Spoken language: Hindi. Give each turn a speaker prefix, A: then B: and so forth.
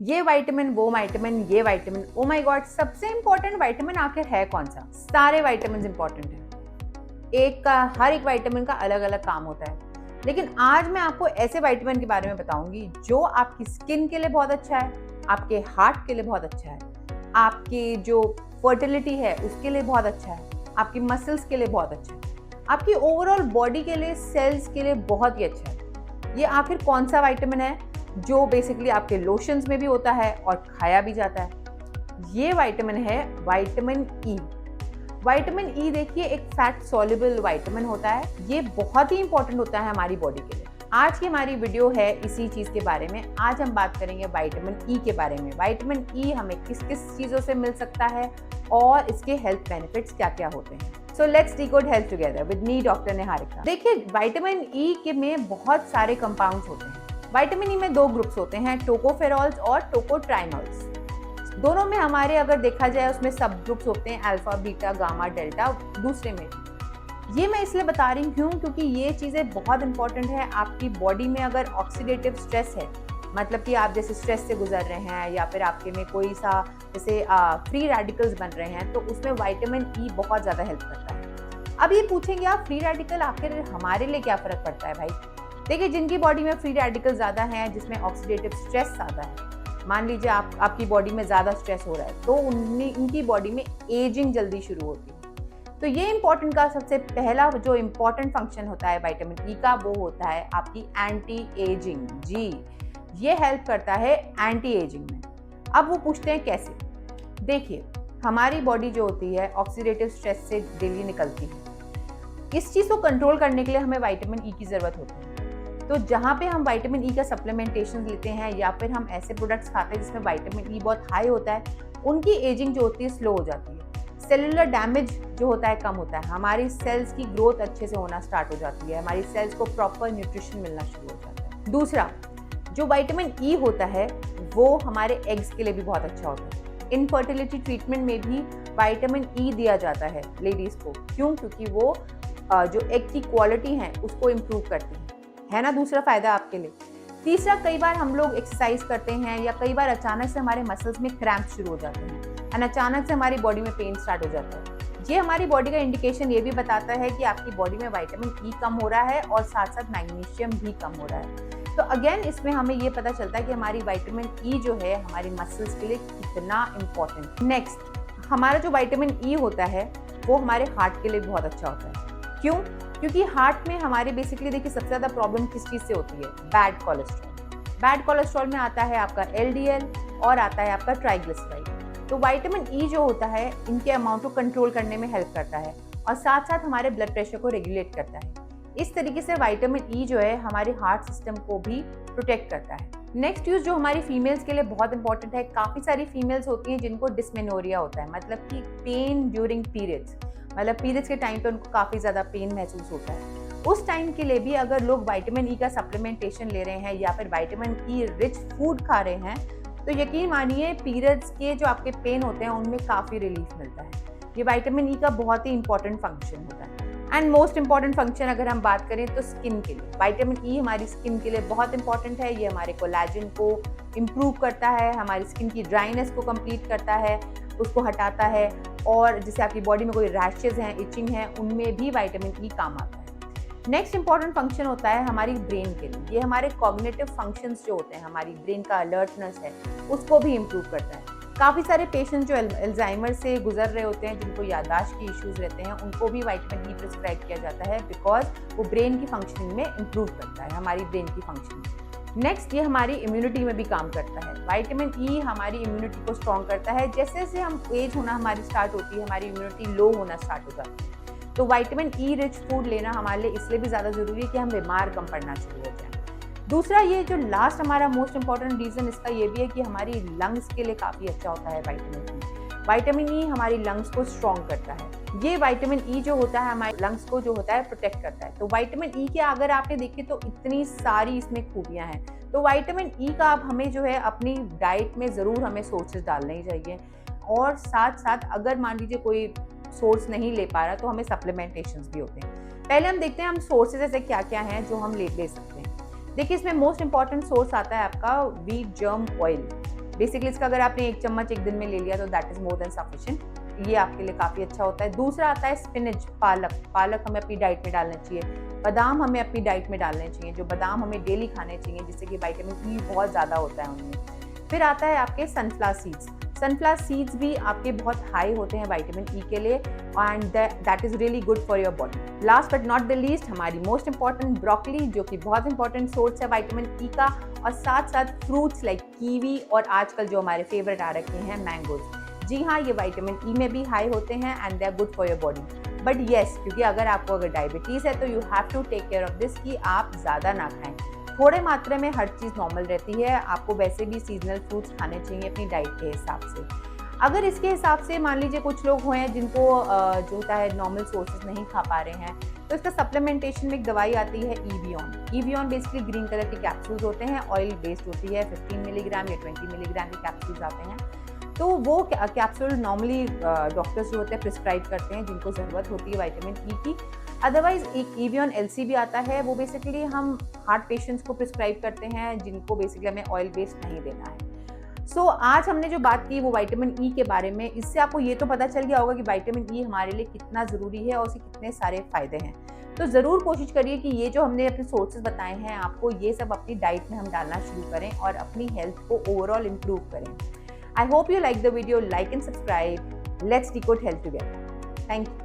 A: ये विटामिन, वो विटामिन, ये विटामिन, ओ माय गॉड, सबसे इंपॉर्टेंट विटामिन आखिर है कौन सा? सारे विटामिन इंपॉर्टेंट हैं। हर एक विटामिन का अलग अलग काम होता है। लेकिन आज मैं आपको ऐसे विटामिन के बारे में बताऊंगी जो आपकी स्किन के लिए बहुत अच्छा है, आपके हार्ट के लिए बहुत अच्छा है, आपकी जो फर्टिलिटी है उसके लिए बहुत अच्छा है, आपकी मसल्स के लिए बहुत अच्छा है, आपकी ओवरऑल बॉडी के लिए, सेल्स के लिए बहुत ही अच्छा है। ये आखिर कौन सा विटामिन है जो बेसिकली आपके लोशंस में भी होता है और खाया भी जाता है? ये विटामिन है विटामिन ई। विटामिन ई देखिए एक फैट सॉल्युबल विटामिन होता है। ये बहुत ही इंपॉर्टेंट होता है हमारी बॉडी के लिए। आज की हमारी वीडियो है इसी चीज के बारे में। आज हम बात करेंगे विटामिन ई के बारे में। विटामिन ई हमें किस किस चीजों से मिल सकता है और इसके हेल्थ बेनिफिट्स क्या क्या होते हैं। So let's decode health together with me doctor Niharika. देखिए विटामिन ई के में बहुत सारे कंपाउंड्स होते हैं। विटामिन ई में दो ग्रुप्स होते हैं, टोकोफेरॉल्स और टोकोट्राइनॉल्स। दोनों में हमारे अगर देखा जाए उसमें सब ग्रुप्स होते हैं, अल्फा, बीटा, गामा, डेल्टा, दूसरे में भी। ये मैं इसलिए बता रही हूँ क्योंकि ये चीज़ें बहुत इंपॉर्टेंट है आपकी बॉडी में। अगर ऑक्सीडेटिव स्ट्रेस है, मतलब कि आप जैसे स्ट्रेस से गुजर रहे हैं या फिर आपके में कोई सा जैसे फ्री रेडिकल्स बन रहे हैं, तो उसमें विटामिन ई बहुत ज़्यादा हेल्प करता है। अब ये पूछेंगे आप, फ्री रेडिकल आखिर हमारे लिए क्या फ़र्क पड़ता है भाई? देखिए जिनकी बॉडी में फ्री रेडिकल ज़्यादा हैं, जिसमें ऑक्सीडेटिव स्ट्रेस ज़्यादा है, मान लीजिए आपकी बॉडी में ज़्यादा स्ट्रेस हो रहा है, तो उनकी बॉडी में एजिंग जल्दी शुरू होती है। तो ये इंपॉर्टेंट का सबसे पहला जो इंपॉर्टेंट फंक्शन होता है विटामिन ई का, वो होता है आपकी एंटी एजिंग। जी, ये हेल्प करता है एंटी एजिंग में। अब वो पूछते हैं कैसे? देखिए हमारी बॉडी जो होती है ऑक्सीडेटिव स्ट्रेस से डेली निकलती है। इस चीज़ को कंट्रोल करने के लिए हमें विटामिन ई की ज़रूरत होती है। तो जहाँ पे हम विटामिन ई का सप्लीमेंटेशन लेते हैं या फिर हम ऐसे प्रोडक्ट्स खाते हैं जिसमें विटामिन ई बहुत हाई होता है, उनकी एजिंग जो होती है स्लो हो जाती है। सेलुलर डैमेज जो होता है कम होता है, हमारी सेल्स की ग्रोथ अच्छे से होना स्टार्ट हो जाती है, हमारी सेल्स को प्रॉपर न्यूट्रिशन मिलना शुरू हो जाता है। दूसरा, जो विटामिन ई होता है वो हमारे एग्स के लिए भी बहुत अच्छा होता है। इनफर्टिलिटी ट्रीटमेंट में भी विटामिन ई दिया जाता है लेडीज़ को। क्यों? क्योंकि वो जो एग की क्वालिटी है उसको इम्प्रूव करती है ना। दूसरा फायदा आपके लिए। तीसरा, कई बार हम लोग एक्सरसाइज करते हैं या कई बार अचानक से हमारे मसल्स में क्रैम्प शुरू हो जाते हैं और अचानक से हमारी बॉडी में पेन स्टार्ट हो जाता है। ये हमारी बॉडी का इंडिकेशन ये भी बताता है कि आपकी बॉडी में विटामिन ई कम हो रहा है और साथ साथ मैग्नीशियम भी कम हो रहा है। तो अगेन इसमें हमें ये पता चलता है कि हमारी विटामिन ई जो है हमारी मसल्स के लिए कितना इम्पोर्टेंट। नेक्स्ट, हमारा जो विटामिन ई होता है वो हमारे हार्ट के लिए बहुत अच्छा होता है। क्यों? क्योंकि हार्ट में हमारे बेसिकली देखिए सबसे ज़्यादा प्रॉब्लम किस चीज़ से होती है? Bad cholesterol. बैड कोलेस्ट्रॉल में आता है आपका एलडीएल और आता है आपका ट्राइग्लिसराइड। तो विटामिन ई जो होता है इनके अमाउंट को कंट्रोल करने में हेल्प करता है और साथ साथ हमारे ब्लड प्रेशर को रेगुलेट करता है। इस तरीके से विटामिन ई जो है हमारे हार्ट सिस्टम को भी प्रोटेक्ट करता है। नेक्स्ट यूज जो हमारी फीमेल्स के लिए बहुत इंपॉर्टेंट है। काफ़ी सारी फीमेल्स होती हैं जिनको डिस्मेनोरिया होता है, मतलब कि पेन ड्यूरिंग पीरियड्स, मतलब पीरियड्स के टाइम पे उनको काफ़ी ज़्यादा पेन महसूस होता है। उस टाइम के लिए भी अगर लोग विटामिन ई का सप्लीमेंटेशन ले रहे हैं या फिर विटामिन ई रिच फूड खा रहे हैं, तो यकीन मानिए पीरियड्स के जो आपके पेन होते हैं उनमें काफ़ी रिलीफ मिलता है। ये विटामिन ई का बहुत ही इंपॉर्टेंट फंक्शन होता है। एंड मोस्ट इंपॉर्टेंट फंक्शन अगर हम बात करें तो स्किन के लिए, विटामिन ई हमारी स्किन के लिए बहुत इंपॉर्टेंट है। ये हमारे कोलेजन को इम्प्रूव करता है, हमारी स्किन की ड्राइनेस को कंप्लीट करता है, उसको हटाता है, और जैसे आपकी बॉडी में कोई रैशेज हैं, इचिंग है, उनमें भी विटामिन ई काम आता है। नेक्स्ट इंपॉर्टेंट फंक्शन होता है हमारी ब्रेन के लिए। ये हमारे कॉग्निटिव फंक्शंस जो होते हैं, हमारी ब्रेन का अलर्टनेस है, उसको भी इम्प्रूव करता है। काफ़ी सारे पेशेंट जो अल्जाइमर से गुजर रहे होते हैं, जिनको याददाश्त के इश्यूज रहते हैं, उनको भी विटामिन ई प्रिस्क्राइब किया जाता है बिकॉज वो ब्रेन की फंक्शनिंग में इम्प्रूव करता है, हमारी ब्रेन की फंक्शनिंग। नेक्स्ट, ये हमारी इम्यूनिटी में भी काम करता है। विटामिन ई हमारी इम्यूनिटी को स्ट्रॉन्ग करता है। जैसे जैसे हम एज होना हमारी स्टार्ट होती है, हमारी इम्यूनिटी लो होना स्टार्ट हो जाती है। तो विटामिन ई रिच फूड लेना हमारे लिए इसलिए भी ज़्यादा ज़रूरी है कि हम बीमार कम पड़ना शुरू हो जाए। दूसरा, ये जो लास्ट हमारा मोस्ट इंपॉर्टेंट रीज़न इसका ये भी है कि हमारी लंग्स के लिए काफ़ी अच्छा होता है विटामिन ई। विटामिन ई हमारी लंग्स को स्ट्रॉन्ग करता है। ये विटामिन ई जो होता है हमारे लंग्स को जो होता है प्रोटेक्ट करता है। तो विटामिन ई के अगर आपने देखे तो इतनी सारी इसमें खूबियाँ हैं। तो विटामिन ई का अब हमें जो है अपनी डाइट में ज़रूर हमें सोर्सेज डालने ही चाहिए, और साथ साथ अगर मान लीजिए कोई सोर्स नहीं ले पा रहा तो हमें सप्लीमेंटेशंस भी होते हैं। पहले हम देखते हैं हम सोर्सेज ऐसे क्या क्या हैं जो हम ले सकते हैं। देखिए इसमें मोस्ट इंपॉर्टेंट सोर्स आता है आपका व्हीट जर्म ऑयल। बेसिकली इसका अगर आपने 1 चम्मच एक दिन में ले लिया तो that is more than sufficient, ये आपके लिए काफ़ी अच्छा होता है। दूसरा आता है स्पिनच, पालक हमें अपनी डाइट में डालना चाहिए, बादाम हमें अपनी डाइट में डालने चाहिए, जो बादाम हमें डेली खाने चाहिए जिससे कि विटामिन ई बहुत ज़्यादा होता है उनमें। फिर आता है आपके सनफ्लावर सीड्स। सनफ्लावर सीड्स भी आपके बहुत हाई होते हैं विटामिन ई के लिए and that is really good for your body. Last but not the least हमारी मोस्ट इंपॉर्टेंट ब्रोकली, जो कि बहुत इंपॉर्टेंट सोर्स है विटामिन ई का, और साथ साथ फ्रूट्स लाइक कीवी और आजकल जो हमारे फेवरेट आ रखे हैं मैंगोज। जी हाँ, ये विटामिन ई में भी हाई होते हैं and they are good for your body. But yes, क्योंकि अगर आपको डायबिटीज़ है तो you have to take care of this कि आप ज़्यादा ना खाएं। थोड़े मात्रा में हर चीज़ नॉर्मल रहती है। आपको वैसे भी सीजनल फ्रूट्स खाने चाहिए अपनी डाइट के हिसाब से। अगर इसके हिसाब से मान लीजिए कुछ लोग हैं जिनको जो होता है नॉर्मल सोर्सेज नहीं खा पा रहे हैं, तो इसका सप्लीमेंटेशन में एक दवाई आती है ईवियन। ईवियन बेसिकली ग्रीन कलर के कैप्सूल्स होते हैं, ऑयल बेस्ड होती है, 15 मिलीग्राम या 20 मिलीग्राम के कैप्सूल्स आते हैं। तो वो कैप्सूल नॉर्मली डॉक्टर्स जो होते हैं प्रिस्क्राइब करते हैं जिनको ज़रूरत होती है विटामिन ई की। अदरवाइज एक ईवियन एलसी भी आता है, वो बेसिकली हम हार्ट पेशेंट्स को प्रिस्क्राइब करते हैं जिनको बेसिकली हमें ऑयल बेस्ड नहीं देना है। सो आज हमने जो बात की वो विटामिन ई के बारे में, इससे आपको ये तो पता चल गया होगा कि विटामिन ई हमारे लिए कितना ज़रूरी है और उसके कितने सारे फ़ायदे हैं। तो ज़रूर कोशिश करिए कि ये जो हमने अपने सोर्सेज बताए हैं आपको, ये सब अपनी डाइट में हम डालना शुरू करें और अपनी हेल्थ को ओवरऑल इम्प्रूव करें। I hope you like the video. Like and subscribe. Let's decode health together. Thank you.